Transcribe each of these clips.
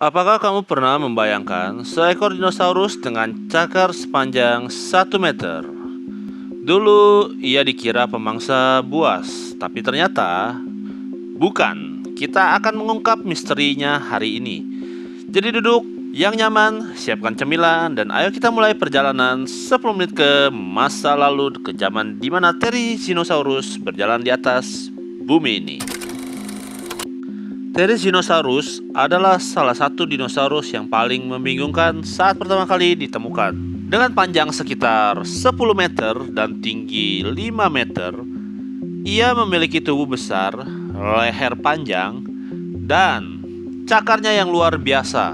Apakah kamu pernah membayangkan seekor dinosaurus dengan cakar sepanjang 1 meter? Dulu ia dikira pemangsa buas, tapi ternyata bukan. Kita akan mengungkap misterinya hari ini. Jadi duduk yang nyaman, siapkan cemilan, dan ayo kita mulai perjalanan 10 menit ke masa lalu, ke zaman di mana Therizinosaurus berjalan di atas bumi ini. Therizinosaurus adalah salah satu dinosaurus yang paling membingungkan saat pertama kali ditemukan. Dengan panjang sekitar 10 meter dan tinggi 5 meter, ia memiliki tubuh besar, leher panjang, dan cakarnya yang luar biasa.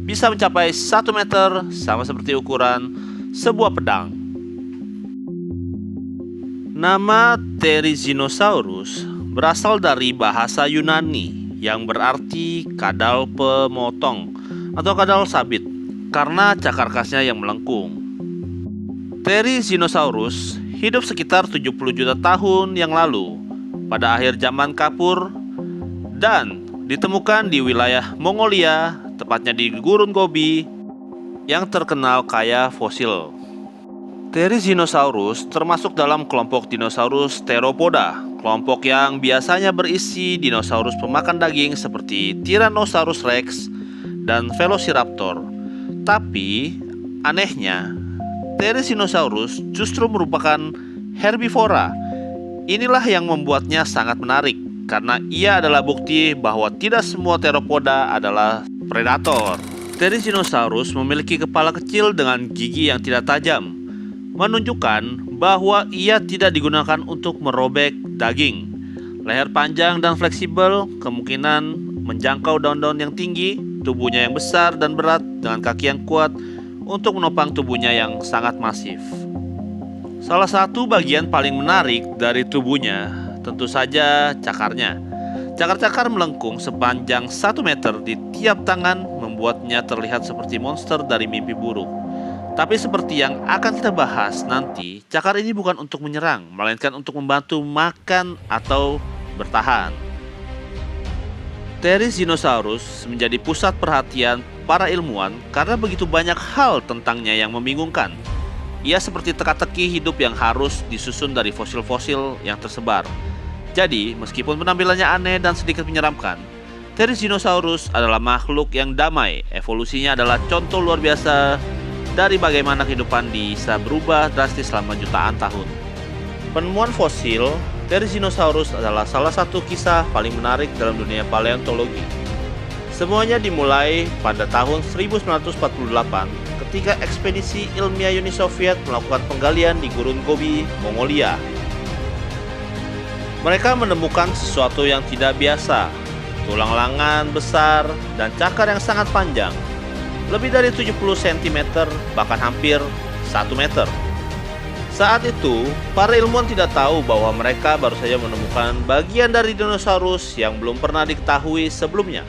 Bisa mencapai 1 meter, sama seperti ukuran sebuah pedang. Nama Therizinosaurus berasal dari bahasa Yunani yang berarti kadal pemotong atau kadal sabit karena cakar khasnya yang melengkung. Therizinosaurus hidup sekitar 70 juta tahun yang lalu pada akhir zaman Kapur dan ditemukan di wilayah Mongolia, tepatnya di Gurun Gobi yang terkenal kaya fosil. Therizinosaurus termasuk dalam kelompok dinosaurus Theropoda, kelompok yang biasanya berisi dinosaurus pemakan daging seperti Tyrannosaurus Rex dan Velociraptor. Tapi anehnya, Therizinosaurus justru merupakan herbivora. Inilah yang membuatnya sangat menarik, karena ia adalah bukti bahwa tidak semua theropoda adalah predator. Therizinosaurus memiliki kepala kecil dengan gigi yang tidak tajam, menunjukkan bahwa ia tidak digunakan untuk merobek daging. Leher panjang dan fleksibel kemungkinan menjangkau daun-daun yang tinggi, tubuhnya yang besar dan berat dengan kaki yang kuat untuk menopang tubuhnya yang sangat masif. Salah satu bagian paling menarik dari tubuhnya tentu saja cakarnya. Cakar-cakar melengkung sepanjang 1 meter di tiap tangan membuatnya terlihat seperti monster dari mimpi buruk. Tapi seperti yang akan kita bahas nanti, cakar ini bukan untuk menyerang, melainkan untuk membantu makan atau bertahan. Therizinosaurus menjadi pusat perhatian para ilmuwan karena begitu banyak hal tentangnya yang membingungkan. Ia seperti teka-teki hidup yang harus disusun dari fosil-fosil yang tersebar. Jadi, meskipun penampilannya aneh dan sedikit menyeramkan, Therizinosaurus adalah makhluk yang damai. Evolusinya adalah contoh luar biasa dari bagaimana kehidupan bisa berubah drastis selama jutaan tahun. Penemuan fosil Therizinosaurus adalah salah satu kisah paling menarik dalam dunia paleontologi. Semuanya dimulai pada tahun 1948 ketika ekspedisi ilmiah Uni Soviet melakukan penggalian di Gurun Gobi, Mongolia. Mereka menemukan sesuatu yang tidak biasa, tulang lengan besar dan cakar yang sangat panjang, lebih dari 70 cm, bahkan hampir 1 meter. Saat itu, para ilmuwan tidak tahu bahwa mereka baru saja menemukan bagian dari dinosaurus yang belum pernah diketahui sebelumnya.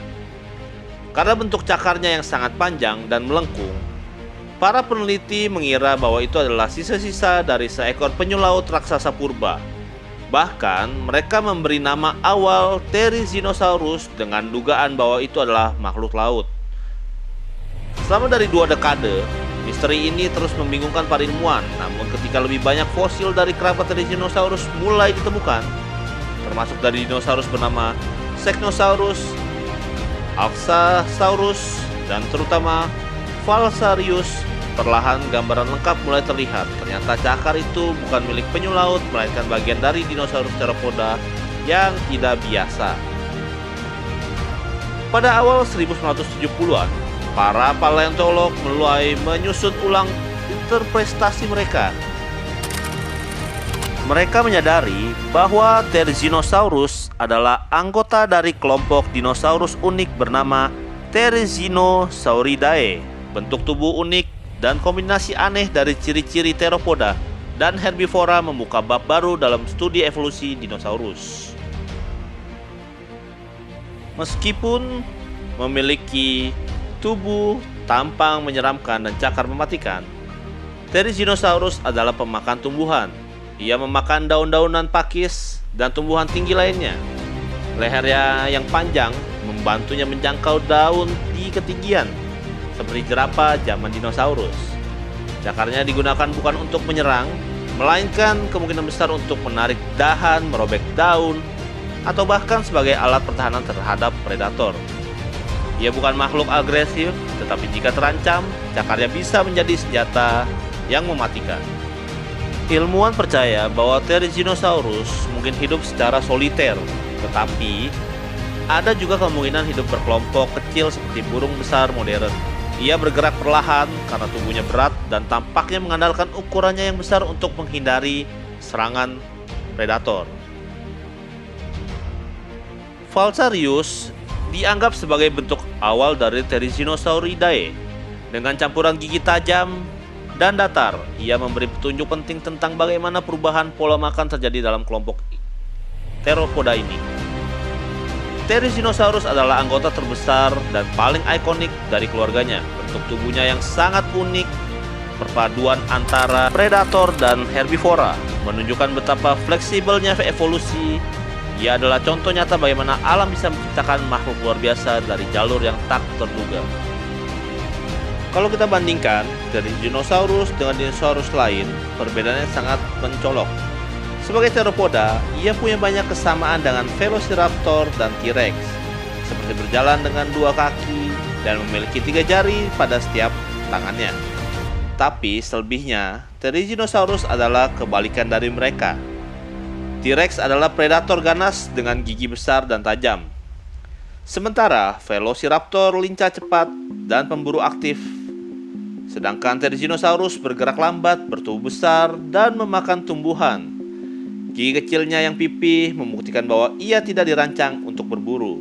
Karena bentuk cakarnya yang sangat panjang dan melengkung, para peneliti mengira bahwa itu adalah sisa-sisa dari seekor penyu laut raksasa purba. Bahkan, mereka memberi nama awal Therizinosaurus dengan dugaan bahwa itu adalah makhluk laut. Selama dari 2 dekade, misteri ini terus membingungkan para ilmuwan. Namun ketika lebih banyak fosil dari kerabat Therizinosaurus mulai ditemukan, termasuk dari dinosaurus bernama Sechnosaurus, Alxasaurus, dan terutama Falsarius, perlahan gambaran lengkap mulai terlihat. Ternyata cakar itu bukan milik penyu laut, melainkan bagian dari dinosaurus theropoda yang tidak biasa. Pada awal 1970-an, para paleontolog mulai menyusun ulang interpretasi mereka. Mereka menyadari bahwa Therizinosaurus adalah anggota dari kelompok dinosaurus unik bernama Therizinosauridae. Bentuk tubuh unik dan kombinasi aneh dari ciri-ciri theropoda dan herbivora membuka bab baru dalam studi evolusi dinosaurus. Meskipun memiliki tubuh tampang menyeramkan dan cakar mematikan, Therizinosaurus adalah pemakan tumbuhan. Ia memakan daun-daunan pakis dan tumbuhan tinggi lainnya. Lehernya yang panjang membantunya menjangkau daun di ketinggian, seperti jerapah zaman dinosaurus. Cakarnya digunakan bukan untuk menyerang, melainkan kemungkinan besar untuk menarik dahan, merobek daun, atau bahkan sebagai alat pertahanan terhadap predator. Ia bukan makhluk agresif, tetapi jika terancam, cakarnya bisa menjadi senjata yang mematikan. Ilmuwan percaya bahwa Therizinosaurus mungkin hidup secara soliter, tetapi ada juga kemungkinan hidup berkelompok kecil seperti burung besar modern. Ia bergerak perlahan karena tubuhnya berat dan tampaknya mengandalkan ukurannya yang besar untuk menghindari serangan predator. Falsarius dianggap sebagai bentuk awal dari Therizinosauridae. Dengan campuran gigi tajam dan datar, ia memberi petunjuk penting tentang bagaimana perubahan pola makan terjadi dalam kelompok Theropoda ini. Therizinosaurus adalah anggota terbesar dan paling ikonik dari keluarganya. Bentuk tubuhnya yang sangat unik, perpaduan antara predator dan herbivora, menunjukkan betapa fleksibelnya evolusi. Ia adalah contoh nyata bagaimana alam bisa menciptakan makhluk luar biasa dari jalur yang tak terduga. Kalau kita bandingkan Therizinosaurus dengan dinosaurus lain, perbedaannya sangat mencolok. Sebagai theropoda, ia punya banyak kesamaan dengan Velociraptor dan T-Rex, seperti berjalan dengan 2 kaki dan memiliki 3 jari pada setiap tangannya. Tapi selebihnya, Therizinosaurus adalah kebalikan dari mereka. T-Rex adalah predator ganas dengan gigi besar dan tajam. Sementara Velociraptor lincah cepat dan pemburu aktif. Sedangkan Therizinosaurus bergerak lambat, bertubuh besar, dan memakan tumbuhan. Gigi kecilnya yang pipih membuktikan bahwa ia tidak dirancang untuk berburu.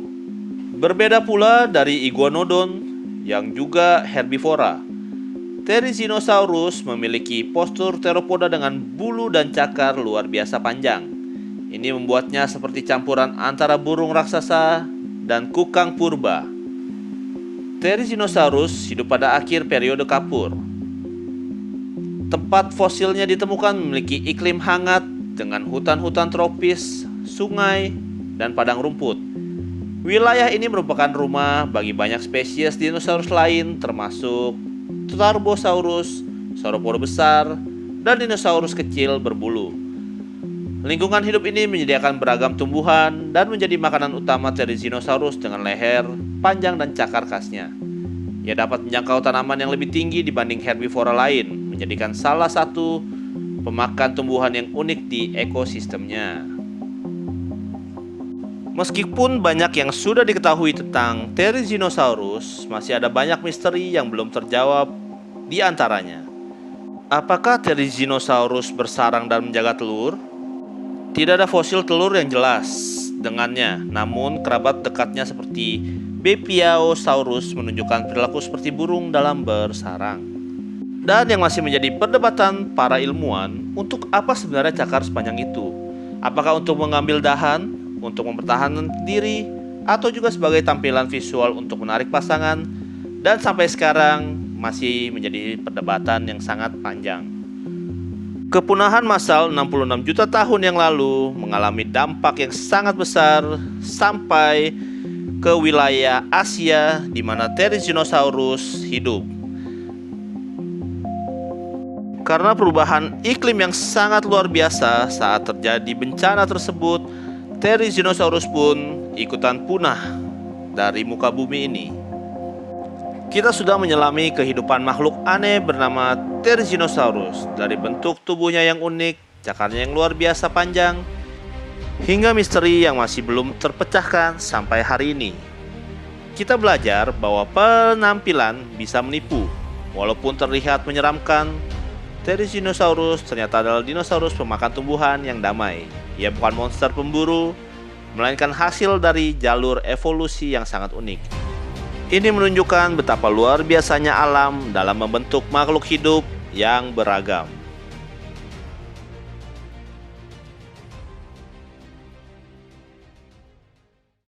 Berbeda pula dari Iguanodon yang juga herbivora. Therizinosaurus memiliki postur theropoda dengan bulu dan cakar luar biasa panjang. Ini membuatnya seperti campuran antara burung raksasa dan kukang purba. Therizinosaurus hidup pada akhir periode Kapur. Tempat fosilnya ditemukan memiliki iklim hangat dengan hutan-hutan tropis, sungai, dan padang rumput. Wilayah ini merupakan rumah bagi banyak spesies dinosaurus lain termasuk Tarbosaurus, sauropoda besar, dan dinosaurus kecil berbulu. Lingkungan hidup ini menyediakan beragam tumbuhan dan menjadi makanan utama Therizinosaurus dengan leher panjang dan cakar khasnya. Ia dapat menjangkau tanaman yang lebih tinggi dibanding herbivora lain, menjadikan salah satu pemakan tumbuhan yang unik di ekosistemnya. Meskipun banyak yang sudah diketahui tentang Therizinosaurus, masih ada banyak misteri yang belum terjawab di antaranya. Apakah Therizinosaurus bersarang dan menjaga telur? Tidak ada fosil telur yang jelas dengannya, namun kerabat dekatnya seperti Bepiaosaurus menunjukkan perilaku seperti burung dalam bersarang. Dan yang masih menjadi perdebatan para ilmuwan, untuk apa sebenarnya cakar sepanjang itu? Apakah untuk mengambil dahan, untuk mempertahankan diri, atau juga sebagai tampilan visual untuk menarik pasangan? Dan sampai sekarang masih menjadi perdebatan yang sangat panjang. Kepunahan massal 66 juta tahun yang lalu mengalami dampak yang sangat besar sampai ke wilayah Asia di mana Therizinosaurus hidup. Karena perubahan iklim yang sangat luar biasa saat terjadi bencana tersebut, Therizinosaurus pun ikutan punah dari muka bumi ini. Kita sudah menyelami kehidupan makhluk aneh bernama Therizinosaurus, dari bentuk tubuhnya yang unik, cakarnya yang luar biasa panjang, hingga misteri yang masih belum terpecahkan sampai hari ini. Kita belajar bahwa penampilan bisa menipu. Walaupun terlihat menyeramkan, Therizinosaurus ternyata adalah dinosaurus pemakan tumbuhan yang damai. Ia bukan monster pemburu, melainkan hasil dari jalur evolusi yang sangat unik. Ini menunjukkan betapa luar biasanya alam dalam membentuk makhluk hidup yang beragam.